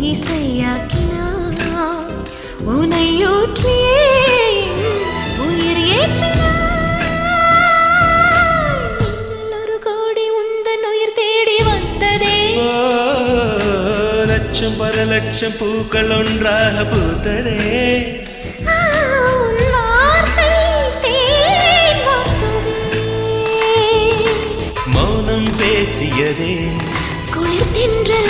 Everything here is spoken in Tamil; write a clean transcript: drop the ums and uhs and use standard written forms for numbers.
இசையாக்கினார் உனையூற்றியே உயிர் ஏற்றினார் ஒரு கோடி உந்தன் உயிர் தேடி வந்ததே லட்சம் பல லட்சம் பூக்கள் ஒன்றாக பூத்ததே மௌனம் பேசியதே குளிர் தென்றல்